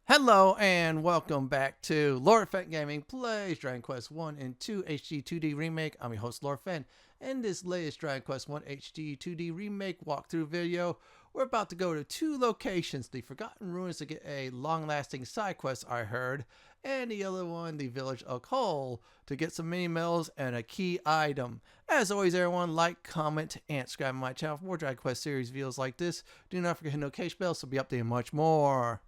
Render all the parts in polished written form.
Hello and welcome back to Lord Fenn Gaming Plays Dragon Quest 1 and 2 HD-2D Remake. I'm your host Lord Fenn. In this latest Dragon Quest 1 HD-2D Remake walkthrough video, we're about to go to two locations, the Forgotten Ruins to get a long-lasting side quest I heard, and the other one, the Village of Kol, to get some mini medals and a key item. As always everyone, like, comment, and subscribe to my channel for more Dragon Quest series videos like this. Do not forget to hit the notification bell so be updated much more.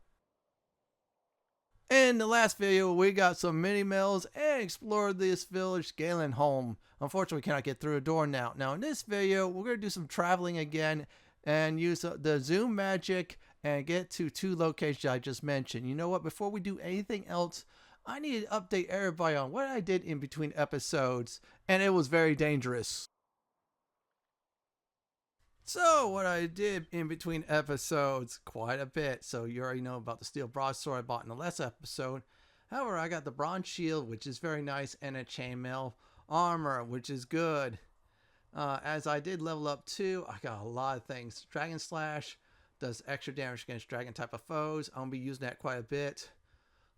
In the last video, we got some mini medals and explored this village, Zalen home. Unfortunately, we cannot get through a door now. Now, in this video, we're going to do some traveling again and use the zoom magic and get to two locations I just mentioned. You know what? Before we do anything else, I need to update everybody on what I did in between episodes, and it was very dangerous. So, what I did in between episodes, quite a bit. So, you already know about the steel broadsword I bought in the last episode. However, I got the bronze shield, which is very nice, and a chainmail armor, which is good. As I did level up too, I got a lot of things. Dragon Slash does extra damage against dragon type of foes. I'm going to be using that quite a bit.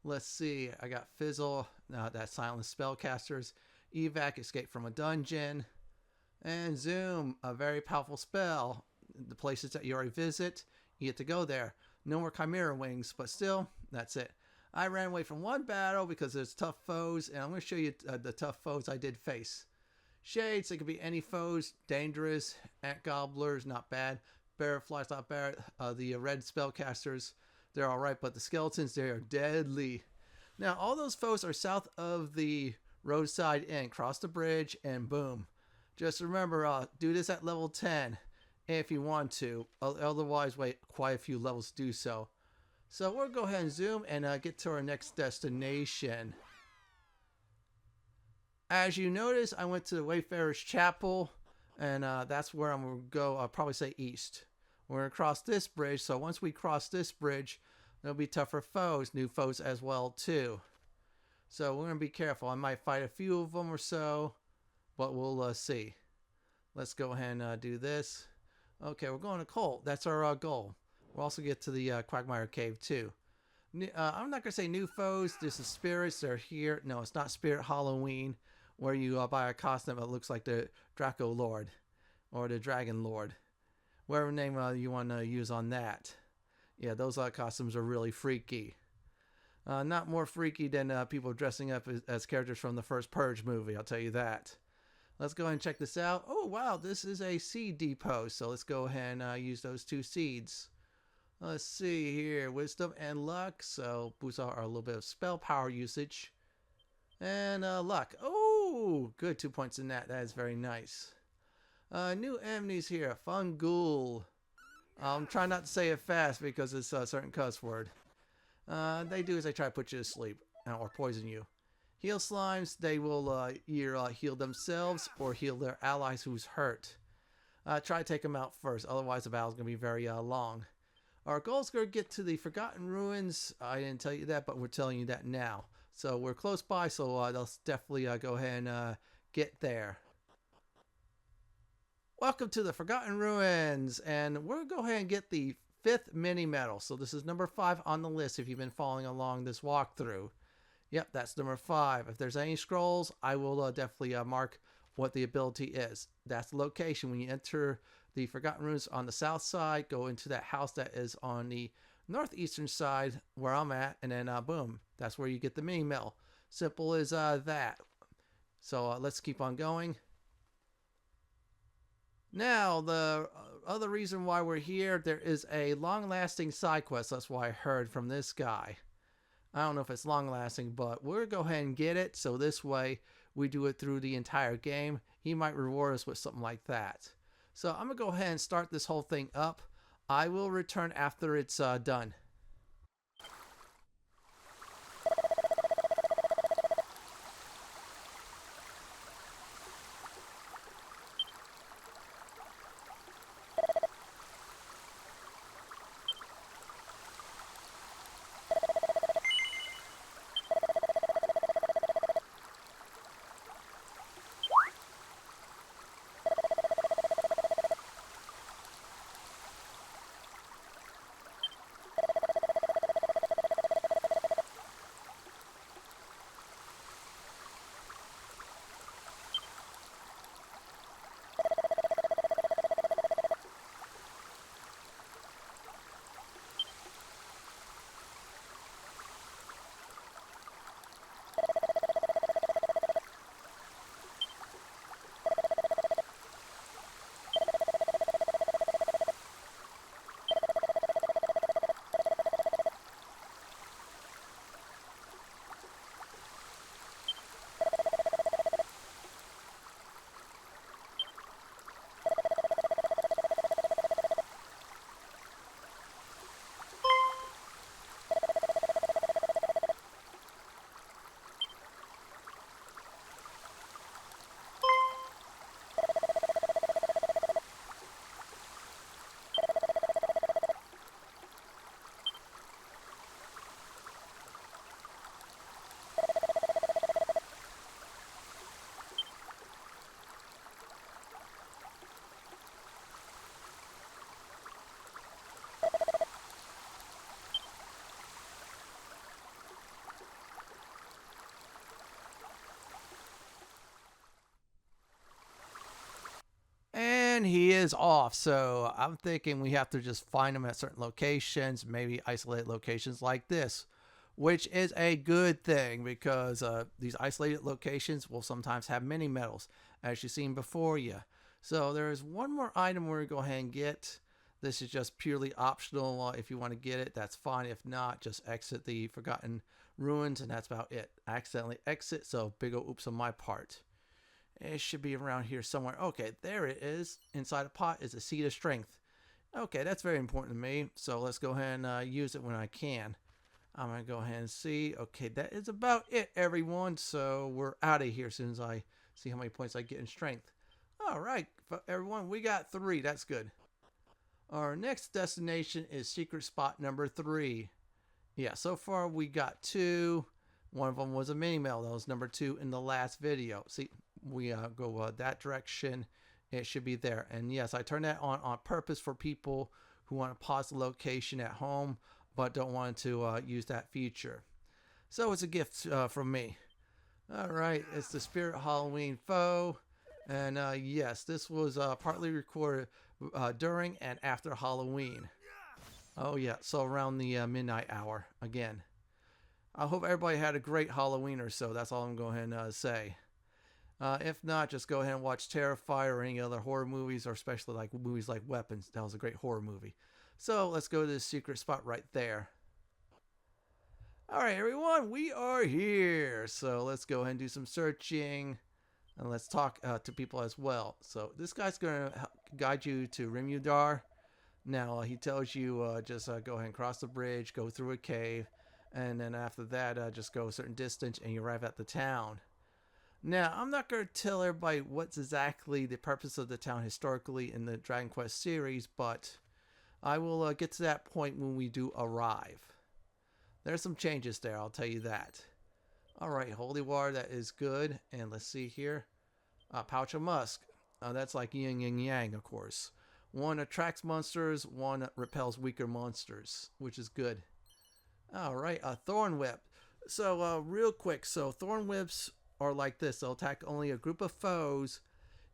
Let's see, I got Fizzle, that silence spellcasters. Evac, escape from a dungeon. And Zoom, a very powerful spell. The places that you already visit, you get to go there. No more Chimera Wings, but still, that's it. I ran away from one battle because there's tough foes, and I'm going to show you the tough foes I did face. Shades, they could be any foes, dangerous. Ant Gobblers, not bad. Bearflies, not bad. The red spellcasters, they're alright, but the skeletons, they are deadly. Now, all those foes are south of the Roadside Inn. Cross the bridge, and boom. Just remember, do this at level 10 if you want to. Otherwise, wait quite a few levels to do so. So we'll go ahead and zoom and get to our next destination. As you notice, I went to the Wayfarer's Chapel, and that's where I'm going to go. I'll probably say east. We're going to cross this bridge, so once we cross this bridge, there'll be tougher foes, new foes as well too. So we're going to be careful. I might fight a few of them or so. But we'll see. Let's go ahead and do this. Okay, we're going to Kol. That's our goal. We'll also get to the Quagmire Cave too. I'm not going to say new foes. This is spirits. They're here. No, it's not Spirit Halloween where you buy a costume that looks like the Draco Lord or the Dragon Lord. Whatever name you want to use on that. Yeah, those costumes are really freaky. Not more freaky than people dressing up as characters from the first Purge movie, I'll tell you that. Let's go ahead and check this out. Oh, wow, this is a seed depot. So let's go ahead and use those two seeds. Let's see here. Wisdom and luck. So boost our little bit of spell power usage. And luck. Oh, good. 2 points in that. That is very nice. New enemies here. Fungul. I'm trying not to say it fast because it's a certain cuss word. They do is they try to put you to sleep or poison you. Heal slimes, they will either heal themselves or heal their allies who's hurt. Try to take them out first, otherwise the battle's going to be very long. Our goal is going to get to the Forgotten Ruins. I didn't tell you that, but we're telling you that now. So we're close by, so let's definitely go ahead and get there. Welcome to the Forgotten Ruins, and we're going to go ahead and get the 5th mini medal. So this is number 5 on the list if you've been following along this walkthrough. Yep, that's number 5. If there's any scrolls, I will definitely mark what the ability is. That's the location. When you enter the Forgotten Ruins on the south side, go into that house that is on the northeastern side where I'm at, and then boom, that's where you get the mini medal. Simple as that. So let's keep on going. Now, the other reason why we're here, there is a long-lasting side quest. That's why I heard from this guy. I don't know if it's long-lasting, but we'll go ahead and get it. So this way, we do it through the entire game. He might reward us with something like that. So I'm going to go ahead and start this whole thing up. I will return after it's done. and he is off. So I'm thinking we have to just find him at certain locations, maybe isolated locations like this, which is a good thing because these isolated locations will sometimes have mini medals, as you've seen before you. So there is one more item we're going to go ahead and get. This is just purely optional. If you want to get it, that's fine. If not, just exit the Forgotten Ruins, and that's about it. I accidentally exit, so big ol' oops on my part. It should be around here somewhere. Okay, there it is. Inside a pot is a Seed of Strength. Okay, that's very important to me, so let's go ahead and use it when I can. I'm going to go ahead and see. Okay, that is about it, everyone. So we're out of here as soon as I see how many points I get in strength. All right, everyone, we got 3. That's good. Our next destination is secret spot number 3. Yeah, so far we got 2. One of them was a mini medal. That was number 2 in the last video. See, we go that direction. It should be there. And yes, I turned that on purpose for people who want to pause the location at home but don't want to use that feature. So it's a gift from me. All right, it's the Spirit Halloween Foe. And yes, this was partly recorded during and after Halloween. Oh yeah, so around the midnight hour again. I hope everybody had a great Halloween or so. That's all I'm going to go ahead and say. If not, just go ahead and watch Terrifier or any other horror movies, or especially like movies like Weapons. That was a great horror movie. So let's go to this secret spot right there. All right, everyone, we are here. So let's go ahead and do some searching, and let's talk to people as well. So this guy's going to guide you to Rimudar. Now he tells you just go ahead and cross the bridge, go through a cave, and then after that just go a certain distance and you arrive at the town. Now, I'm not going to tell everybody what's exactly the purpose of the town historically in the Dragon Quest series, but I will get to that point when we do arrive. There's some changes there, I'll tell you that. Alright, holy water, that is good. And let's see here. Pouch of musk. That's like yin and yang, of course. One attracts monsters, one repels weaker monsters, which is good. Alright, a thorn whip. So, real quick, so thorn whips are like this. They'll attack only a group of foes.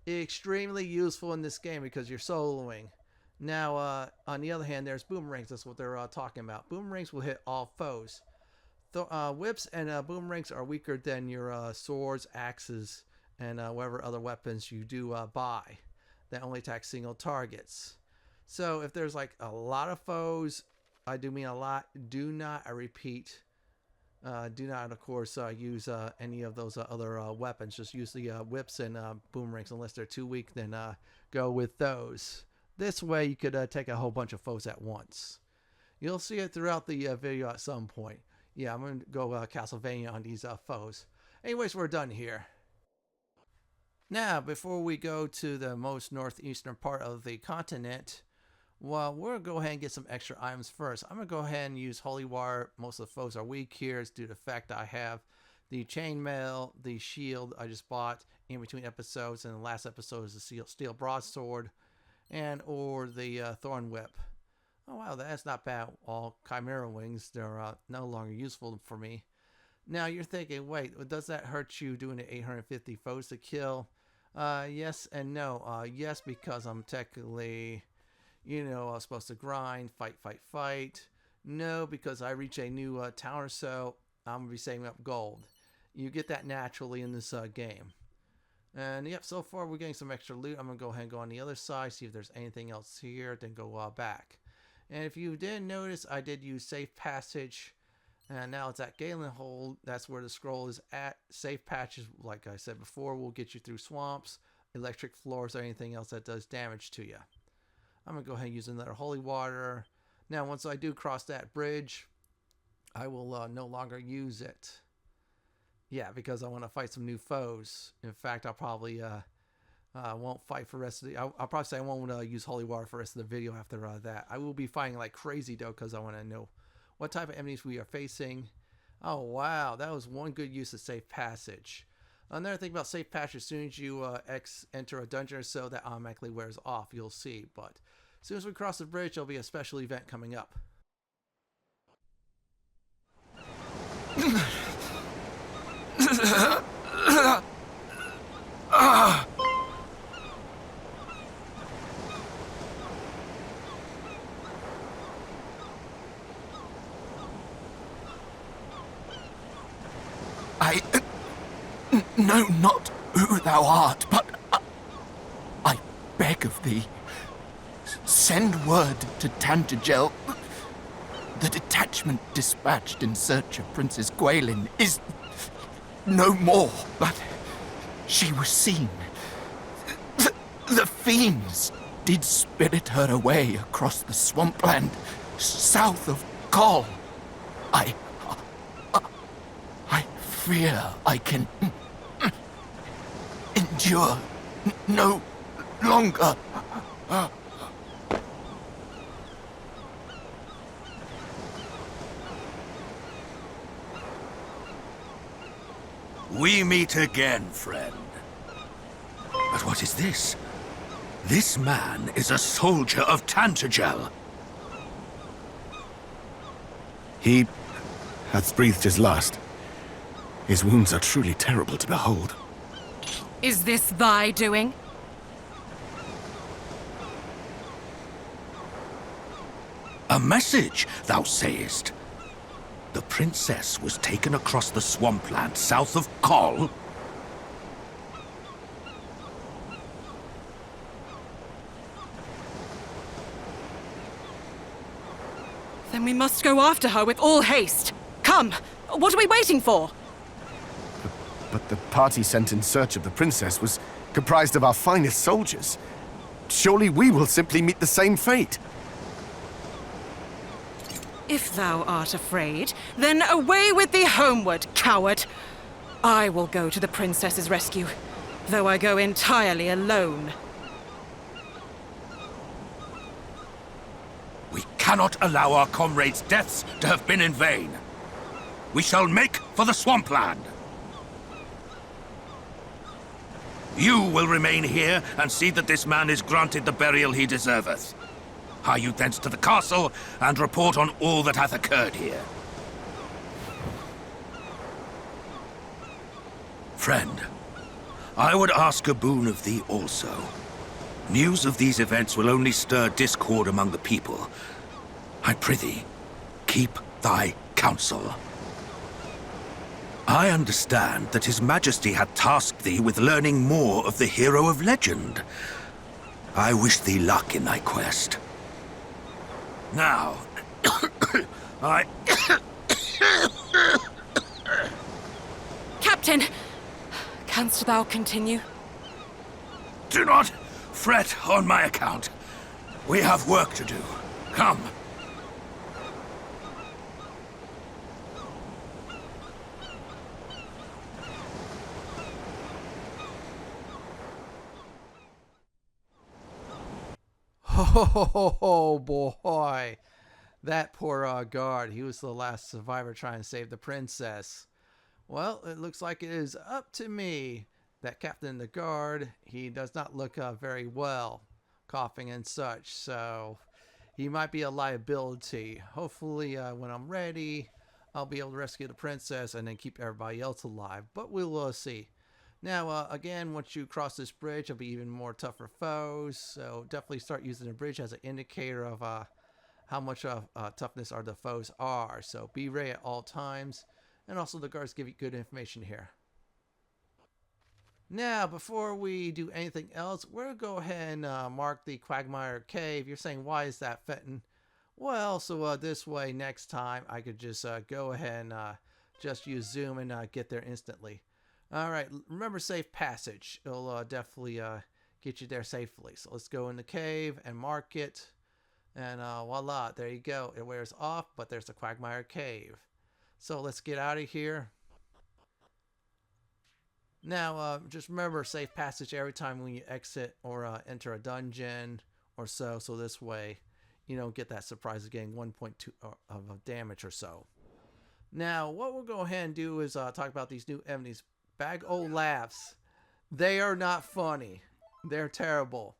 Extremely useful in this game because you're soloing. Now, on the other hand, there's boomerangs. That's what they're talking about. Boomerangs will hit all foes. Whips and boomerangs are weaker than your swords, axes, and whatever other weapons you do buy. That only attack single targets. So if there's like a lot of foes, I do mean a lot, do not, I repeat, do not, of course, use any of those other weapons. Just use the whips and boomerangs. Unless they're too weak, then go with those. This way you could take a whole bunch of foes at once. You'll see it throughout the video at some point. Yeah, I'm going to go Castlevania on these foes. Anyways, we're done here. Now, before we go to the most northeastern part of the continent, well, we're going to go ahead and get some extra items first. I'm going to go ahead and use Holy Water. Most of the foes are weak here. It's due to the fact I have the chainmail, the shield I just bought in between episodes, and the last episode is the steel broadsword, and or the thorn whip. Oh wow, that's not bad. All chimera wings, they're no longer useful for me. Now you're thinking, wait, does that hurt you doing the 850 foes to kill? Yes and no. Yes, because I'm technically, I'm supposed to grind, fight. No, because I reach a new town or so, I'm going to be saving up gold. You get that naturally in this game. And yep, so far we're getting some extra loot. I'm going to go ahead and go on the other side, see if there's anything else here, then go back. And if you didn't notice, I did use Safe Passage. And now it's at Galen Hold. That's where the scroll is at. Safe Patches, like I said before, will get you through swamps, electric floors, or anything else that does damage to you. I'm going to go ahead and use another Holy Water. Now, once I do cross that bridge, I will no longer use it. Yeah, because I want to fight some new foes. In fact, I'll probably won't fight for the rest of the... I'll probably say I won't use Holy Water for the rest of the video after that. I will be fighting like crazy, though, because I want to know what type of enemies we are facing. Oh, wow. That was one good use of Safe Passage. Another thing about Safe Passage, as soon as you enter a dungeon or so, that automatically wears off. You'll see. But as soon as we cross the bridge, there'll be a special event coming up. know not who thou art, but I beg of thee, send word to Tantagel. The detachment dispatched in search of Princess Gwaelin is no more, but she was seen. The fiends did spirit her away across the swampland south of Kol. I fear I can endure no longer. We meet again, friend. But what is this? This man is a soldier of Tantagel. He hath breathed his last. His wounds are truly terrible to behold. Is this thy doing? A message, thou sayest? The princess was taken across the swampland south of Kol? Then we must go after her with all haste. Come! What are we waiting for? But the party sent in search of the princess was comprised of our finest soldiers. Surely we will simply meet the same fate. If thou art afraid, then away with thee homeward, coward! I will go to the princess's rescue, though I go entirely alone. We cannot allow our comrades' deaths to have been in vain. We shall make for the swampland. You will remain here and see that this man is granted the burial he deserveth. Hie you thence to the castle and report on all that hath occurred here. Friend, I would ask a boon of thee also. News of these events will only stir discord among the people. I prithee, keep thy counsel. I understand that His Majesty had tasked thee with learning more of the hero of legend. I wish thee luck in thy quest. Now, Captain! Canst thou continue? Do not fret on my account. We have work to do. Come. Oh boy, that poor guard. He was the last survivor trying to save the princess. Well, it looks like it is up to me. That captain, the guard, he does not look very well, coughing and such, so he might be a liability. Hopefully, when I'm ready, I'll be able to rescue the princess and then keep everybody else alive, but we'll see. Now, again, once you cross this bridge, there'll be even more tougher foes, so definitely start using the bridge as an indicator of how much toughness the foes are. So be ready at all times, and also the guards give you good information here. Now, before we do anything else, we're going to go ahead and mark the Quagmire Cave. You're saying, why is that, Fenton? Well, so this way, next time, I could just go ahead and just use zoom and get there instantly. Alright, remember safe passage. It'll definitely get you there safely. So let's go in the cave and mark it. And voila, there you go. It wears off, but there's the Quagmire Cave. So let's get out of here. Now, just remember safe passage every time when you exit or enter a dungeon or so. So this way, you don't get that surprise of getting 1.2 of damage or so. Now, what we'll go ahead and do is talk about these new enemies. Bag O' Laughs. They are not funny. They're terrible.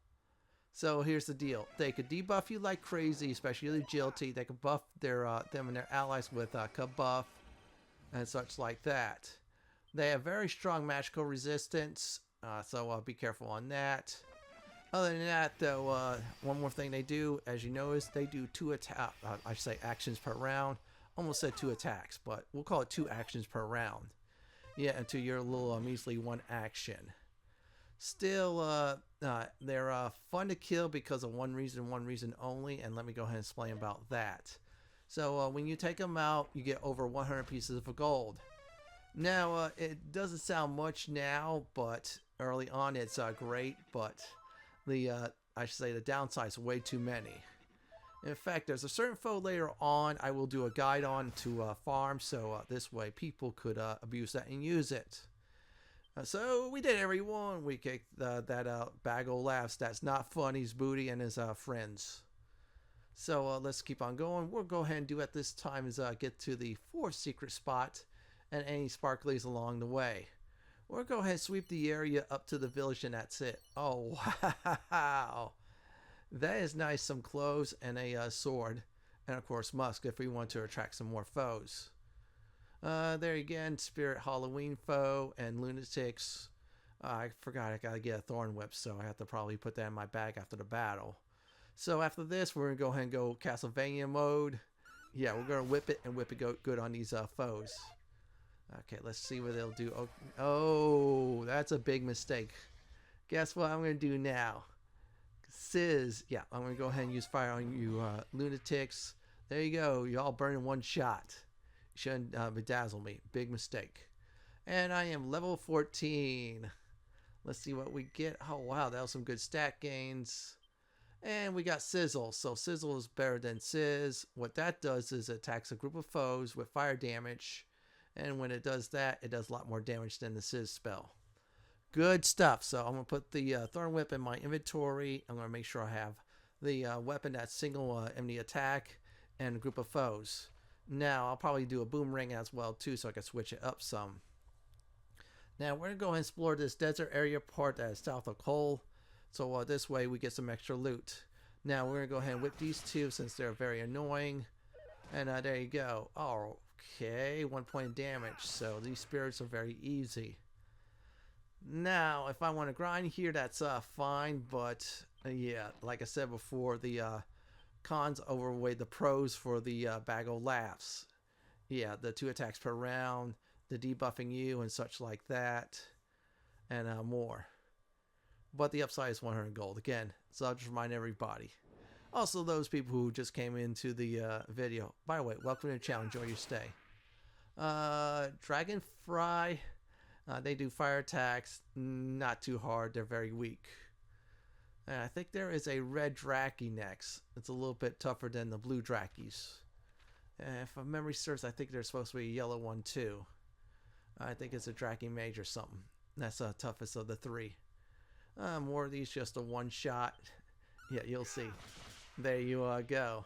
So here's the deal. They could debuff you like crazy, especially agility. They could buff them and their allies with Kabuff and such like that. They have very strong magical resistance, so be careful on that. Other than that, though, one more thing they do, as you notice, they do I say actions per round. Almost said 2 attacks, but we'll call it 2 actions per round. Yeah, into your little measly 1 action. Still, they're fun to kill because of one reason only, and let me go ahead and explain about that. So when you take them out, you get over 100 pieces of gold. Now, it doesn't sound much now, but early on it's great, but I should say the downside is way too many. In fact, there's a certain foe later on I will do a guide on to farm, so this way people could abuse that and use it. So we did, everyone. We kicked that bag of laughs. That's not Funny's booty and his friends. So let's keep on going. We'll go ahead and do at this time is get to the 4th secret spot and any sparklies along the way. We'll go ahead and sweep the area up to the village and that's it. Oh, wow. That is nice. Some clothes and a sword. And of course, musk if we want to attract some more foes. There again, Spirit Halloween foe and lunatics. I forgot I gotta get a thorn whip, so I have to probably put that in my bag after the battle. So after this, we're gonna go ahead and go Castlevania mode. Yeah, we're gonna whip it and whip it good on these foes. Okay, let's see what they'll do. Oh, that's a big mistake. Guess what I'm gonna do now? Yeah, I'm gonna go ahead and use fire on you lunatics. There you go. You all burn in 1 shot. Shouldn't bedazzle me. Big mistake. And I am level 14. Let's see what we get. Oh wow, that was some good stat gains. And we got Sizzle. So Sizzle is better than Sizz. What that does is it attacks a group of foes with fire damage. And when it does that, it does a lot more damage than the Sizz spell. Good stuff. So I'm going to put the Thorn Whip in my inventory. I'm going to make sure I have the weapon that's single enemy attack and a group of foes. Now, I'll probably do a boomerang as well, too, so I can switch it up some. Now, we're going to go ahead and explore this desert area part that is south of Kol. So this way, we get some extra loot. Now, we're going to go ahead and whip these 2 since they're very annoying. And there you go. Okay, 1 point of damage. So these spirits are very easy. Now, if I want to grind here, that's fine. But, yeah, like I said before, the cons overweigh the pros for the bag of laughs. Yeah, the 2 attacks per round, the debuffing you and such like that, and more. But the upside is 100 gold. Again, so I'll just remind everybody. Also, those people who just came into the video. By the way, welcome to the channel. Enjoy your stay. Dragonfry, they do fire attacks. Not too hard. They're very weak. And I think there is a red Draki next. It's a little bit tougher than the blue Drakis. And if my memory serves, I think there's supposed to be a yellow one too. I think it's a Draki Mage or something. That's the toughest of the 3. More of these, just a 1 shot. Yeah, you'll see. There you go.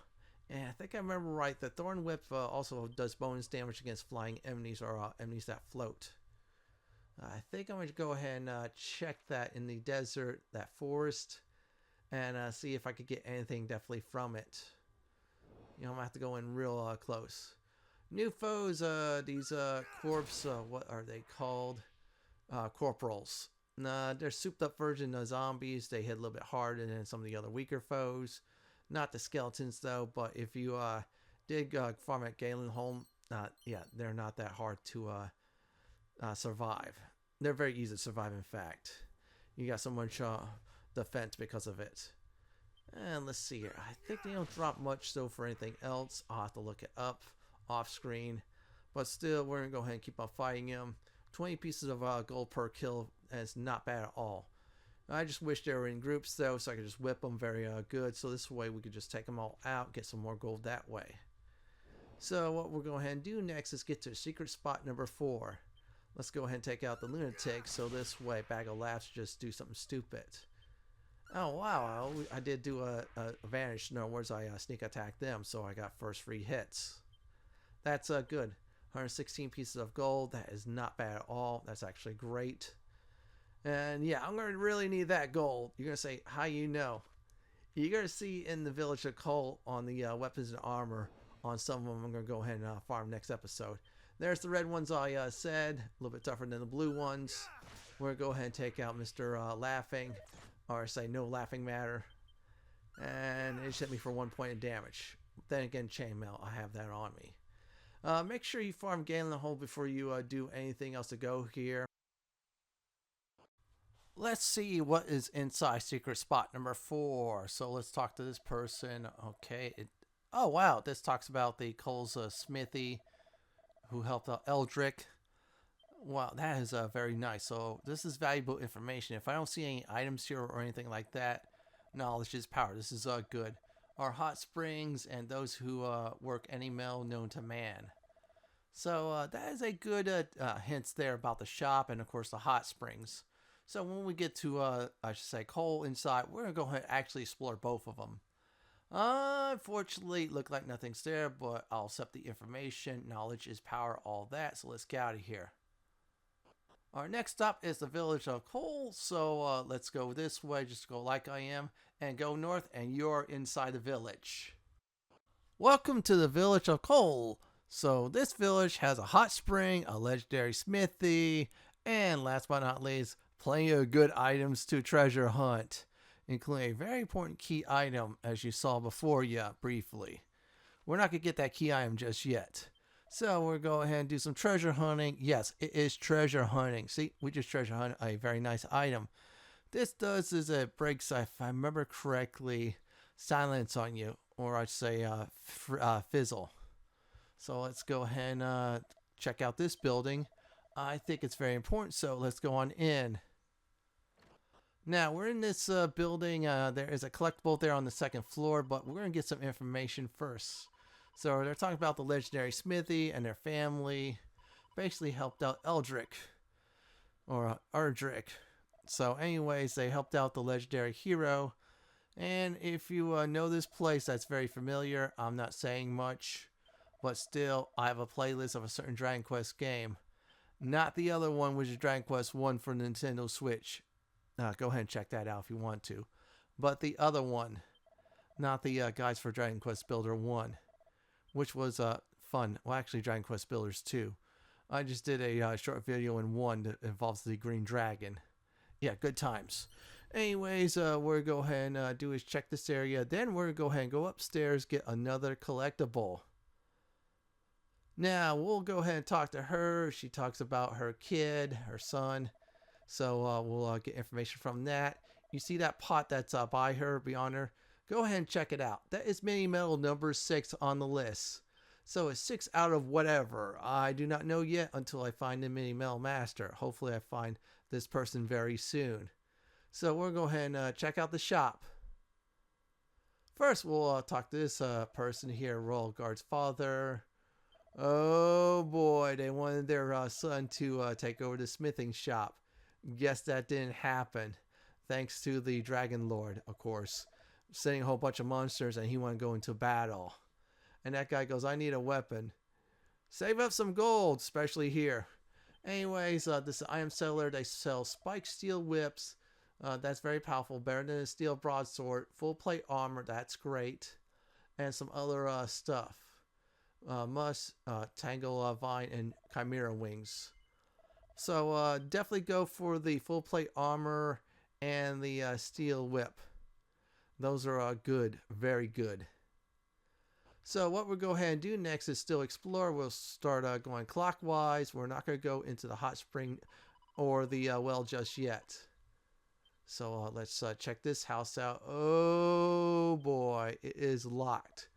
And I think I remember right, the Thorn Whip also does bonus damage against flying enemies or enemies that float. I think I'm going to go ahead and check that in the desert, that forest, and see if I could get anything definitely from it. You know, I'm going to have to go in real close. New foes, these corpse, what are they called? Corporals. They're souped up version of zombies. They hit a little bit harder than some of the other weaker foes. Not the skeletons though, but if you did farm at Galen Home, yeah, they're not that hard to survive. They're very easy to survive, in fact. You got so much defense because of it. And let's see here. I think they don't drop much so for anything else. I'll have to look it up off screen. But still, we're going to go ahead and keep on fighting him. 20 pieces of gold per kill is not bad at all. I just wish they were in groups though, so I could just whip them very good. So this way we could just take them all out, get some more gold that way. So what we're going to go ahead and do next is get to secret spot number 4. Let's go ahead and take out the lunatic, so this way bag of laughs just do something stupid. Oh wow, I did do a advantage. In other words, I sneak attack them, so I got first free hits. That's good. 116 pieces of gold. That is not bad at all. That's actually great. And yeah, I'm going to really need that gold. You're going to say, how you know? You're going to see in the Village of Kol on the weapons and armor. On some of them, I'm going to go ahead and farm next episode. There's the red ones I said. A little bit tougher than the blue ones. We're going to go ahead and take out Mr. Laughing. Or say no laughing matter. And it just hit me for 1 point of damage. Then again, chainmail. I have that on me. Make sure you farm Galen Hole before you do anything else to go here. Let's see what is inside secret spot number 4. So let's talk to this person. Okay. Oh, wow. This talks about the Kol's smithy who helped out Eldrick. Wow, that is very nice. So this is valuable information. If I don't see any items here or anything like that, knowledge is power. This is good. Our hot springs and those who work any mill known to man. So that is a good hints there about the shop and of course the hot springs. So when we get to I should say Kol inside, we're gonna go ahead and actually explore both of them. Unfortunately, look like nothing's there, but I'll accept the information. Knowledge is power, all that. So let's get out of here. Our next stop is the Village of Kol, so let's go this way, just go like I am, and go north, and you're inside the village. Welcome to the Village of Kol. So this village has a hot spring, a legendary smithy, and last but not least, plenty of good items to treasure hunt, including a very important key item, as you saw before briefly. We're not going to get that key item just yet. So we'll go ahead and do some treasure hunting. Yes, it is treasure hunting. See, we just treasure hunt a very nice item. This does is it breaks, if I remember correctly, silence on you, or I'd say fizzle. So let's go ahead and check out this building. I think it's very important, so let's go on in. Now, we're in this building. There is a collectible there on the second floor, but we're going to get some information first. So they're talking about the legendary smithy and their family basically helped out Eldrick or Erdrick. So anyways, they helped out the legendary hero. And if you know this place, that's very familiar. I'm not saying much, but still, I have a playlist of a certain Dragon Quest game. Not the other one, which is Dragon Quest 1 for Nintendo Switch. Go ahead and check that out if you want to. But the other one, not the Guides for Dragon Quest Builder 1. Which was fun. Well, actually, Dragon Quest Builders 2. I just did a short video in 1 that involves the Green Dragon. Yeah, good times. Anyways, we're going to go ahead and do is check this area. Then we're going to go ahead and go upstairs, get another collectible. Now, we'll go ahead and talk to her. She talks about her kid, her son. So we'll get information from that. You see that pot that's by her, beyond her? Go ahead and check it out. That is mini medal number 6 on the list. So it's 6 out of whatever. I do not know yet until I find the mini medal master. Hopefully I find this person very soon. So we'll go ahead and check out the shop. First we'll talk to this person here, Royal Guard's father. Oh boy, they wanted their son to take over the smithing shop. Guess that didn't happen. Thanks to the Dragon Lord, of course. Sending a whole bunch of monsters and he want to go into battle. And that guy goes, I need a weapon. Save up some gold, especially here. Anyways, this is item seller. They sell spiked steel whips. That's very powerful. Better than a steel broadsword. Full plate armor. That's great. And some other stuff. Tangle Vine, and Chimera Wings. So definitely go for the full plate armor and the steel whip. Those are good, very good. So what we'll go ahead and do next is still explore. We'll start going clockwise. We're not going to go into the hot spring or the well just yet. So let's check this house out. Oh boy, it is locked.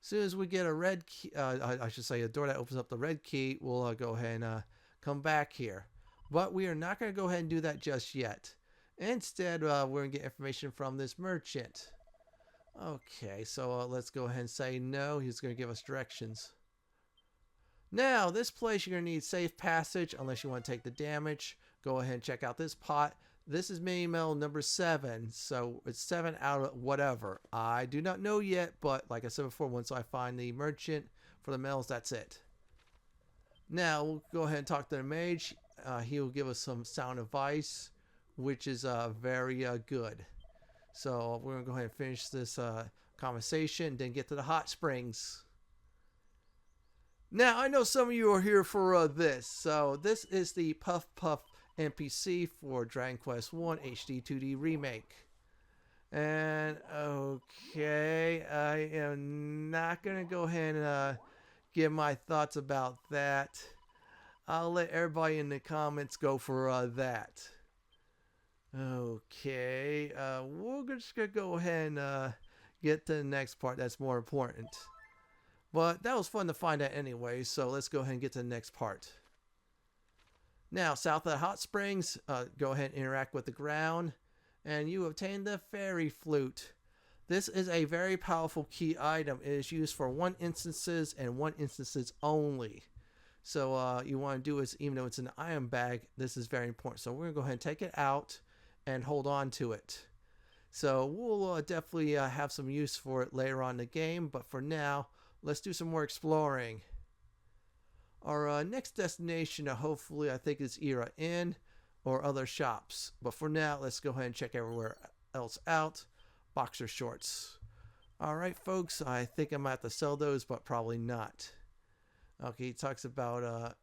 As soon as we get a red key, I should say a door that opens up the red key, we'll go ahead and come back here. But we are not going to go ahead and do that just yet. Instead, we're going to get information from this merchant. Okay, so let's go ahead and say no. He's going to give us directions. Now, this place you're going to need safe passage unless you want to take the damage. Go ahead and check out this pot. This is mini medal number 7, so it's 7 out of whatever. I do not know yet, but like I said before, once I find the merchant for the medals, that's it. Now, we'll go ahead and talk to the mage. He will give us some sound advice, which is very good. So we're going to go ahead and finish this conversation, then get to the hot springs. Now, I know some of you are here for this. So this is the Puff Puff NPC for Dragon Quest 1 HD-2D Remake. And okay, I am not going to go ahead and give my thoughts about that. I'll let everybody in the comments go for that. Okay, we're just gonna go ahead and get to the next part that's more important. But that was fun to find out anyway, so let's go ahead and get to the next part. Now, south of the hot springs, go ahead and interact with the ground, and you obtain the Faerie Flute. This is a very powerful key item. It is used for 1 instances and 1 instances only. So you want to do is, even though it's an iron bag, this is very important. So we're going to go ahead and take it out and hold on to it. So we'll definitely have some use for it later on in the game, but for now, let's do some more exploring. Our next destination, hopefully, I think is either Inn or other shops. But for now, let's go ahead and check everywhere else out. Boxer shorts. Alright, folks, I think I might have to sell those, but probably not. Okay, he talks about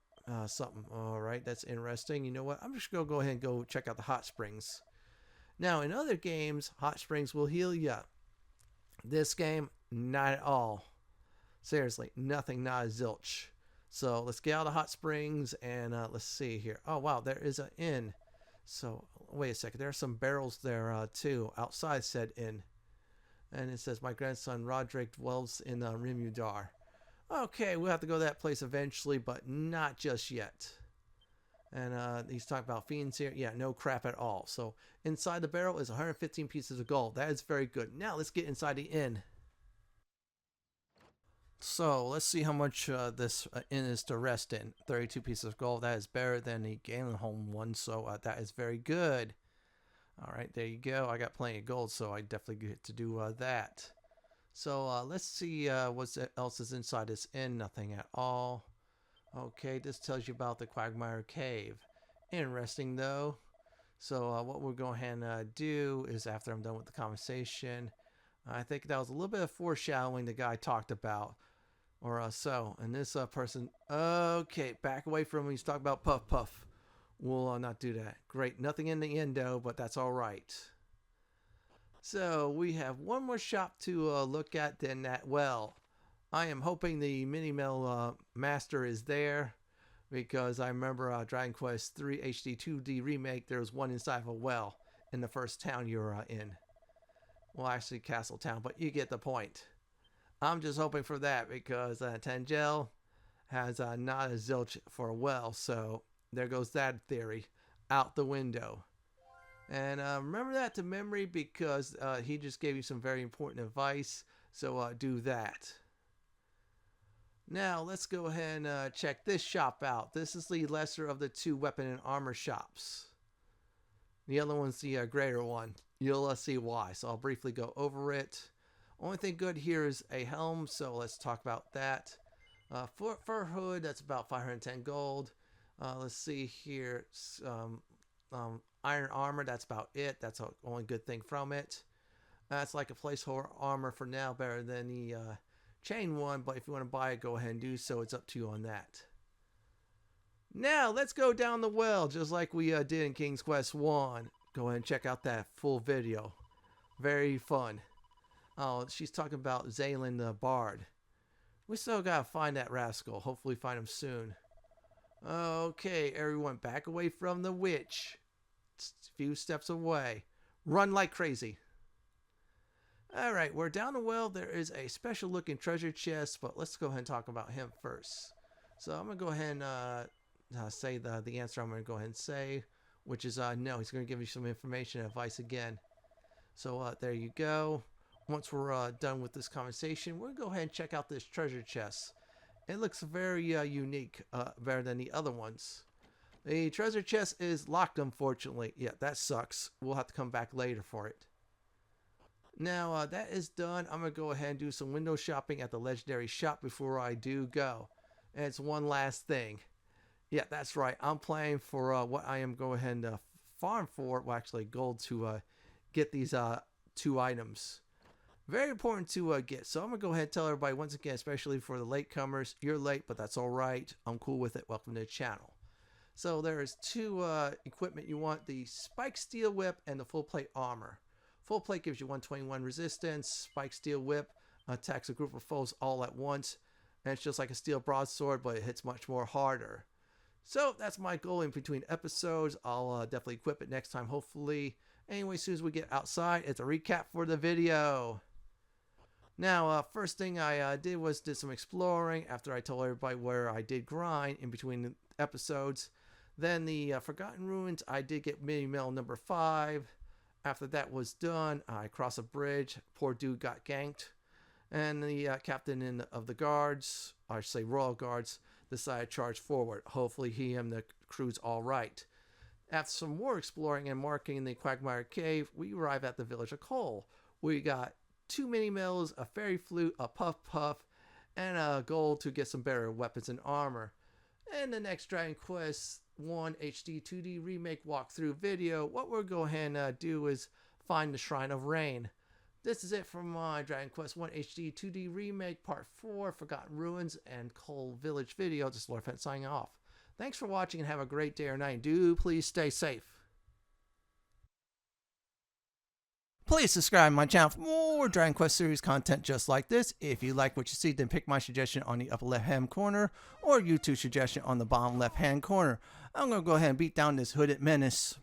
something. Alright, that's interesting. You know what? I'm just going to go ahead and go check out the hot springs. Now, in other games, hot springs will heal you. This game, not at all. Seriously, nothing, not a zilch. So let's get out of the hot springs and let's see here. Oh, wow, there is an inn. So, wait a second. There are some barrels there, too, outside said inn. And it says, my grandson Roderick dwells in Rimudar. Okay, we'll have to go to that place eventually, but not just yet. And he's talking about fiends here. Yeah, no crap at all. So, inside the barrel is 115 pieces of gold. That is very good. Now, let's get inside the inn. So, let's see how much this inn is to rest in. 32 pieces of gold. That is better than the Galenholm one, so that is very good. Alright, there you go. I got plenty of gold, so I definitely get to do that. So, let's see what else is inside this inn. Nothing at all. Okay, this tells you about the Quagmire Cave. Interesting, though. So, what we're going to do is, after I'm done with the conversation, I think that was a little bit of foreshadowing the guy talked about. Or so. And this person... Okay, back away from him. He's talking about Puff Puff. We'll not do that. Great. Nothing in the endo, but that's alright. So, we have one more shop to look at than that well. I am hoping the mini mill master is there. Because I remember Dragon Quest III HD-2D Remake, there was one inside of a well in the first town you're in. Well, actually, Castle Town, but you get the point. I'm just hoping for that because Tangel has not a zilch for a well, so there goes that theory out the window. And remember that to memory because he just gave you some very important advice, so do that. Now, let's go ahead and check this shop out. This is the lesser of the 2 weapon and armor shops. The other one's the greater one. You'll see why, so I'll briefly go over it. Only thing good here is a helm, so let's talk about that. Fur hood, that's about 510 gold. Let's see here. Iron armor, that's about it. That's the only good thing from it. That's like a placeholder armor for now, better than the chain one, but if you want to buy it, go ahead and do so. It's up to you on that. Now, let's go down the well, just like we did in King's Quest 1. Go ahead and check out that full video. Very fun. Oh, she's talking about Zalen the Bard. We still gotta find that rascal. Hopefully find him soon. Okay, everyone, back away from the witch. It's a few steps away. Run like crazy. Alright, we're down the well. There is a special looking treasure chest, but let's go ahead and talk about him first. So I'm gonna go ahead and say the answer I'm gonna go ahead and say, which is no. He's gonna give you some information and advice again. So there you go. Once we're done with this conversation, we'll go ahead and check out this treasure chest. It looks very unique, better than the other ones. The treasure chest is locked, unfortunately. Yeah, that sucks. We'll have to come back later for it. Now, that is done. I'm going to go ahead and do some window shopping at the legendary shop before I do go. And it's one last thing. Yeah, that's right. I'm playing for what I am going ahead and farm for. Well, actually, gold to get these 2 items. Very important to get. So I'm going to go ahead and tell everybody once again, especially for the latecomers, you're late, but that's all right. I'm cool with it. Welcome to the channel. So there is 2 equipment you want. The Spike Steel Whip and the Full Plate Armor. Full Plate gives you 121 resistance. Spike Steel Whip attacks a group of foes all at once. and it's just like a steel broadsword, but it hits much more harder. So that's my goal in between episodes. I'll definitely equip it next time, hopefully. Anyway, as soon as we get outside, it's a recap for the video. Now, first thing I did was did some exploring after I told everybody where I did grind in between episodes. Then the Forgotten Ruins, I did get mini medal number 5. After that was done, I crossed a bridge. Poor dude got ganked. And the captain of the guards, I should say royal guards, decided to charge forward. Hopefully he and the crew's all right. After some more exploring and marking the Quagmire Cave, we arrive at the Village of Kol. We got 2 mini medals, a Faerie Flute, a Puff Puff, and a gold to get some better weapons and armor. And the next Dragon Quest 1 HD-2D remake walkthrough video, what we'll go ahead and do is find the Shrine of Rain. This is it from my Dragon Quest 1 HD-2D remake part 4, Forgotten Ruins and Kol Village video. This is Lord Fent signing off. Thanks for watching and have a great day or night. Do please stay safe. Please subscribe to my channel for more Dragon Quest series content just like this. If you like what you see, then pick my suggestion on the upper left hand corner or YouTube suggestion on the bottom left hand corner. I'm going to go ahead and beat down this hooded menace.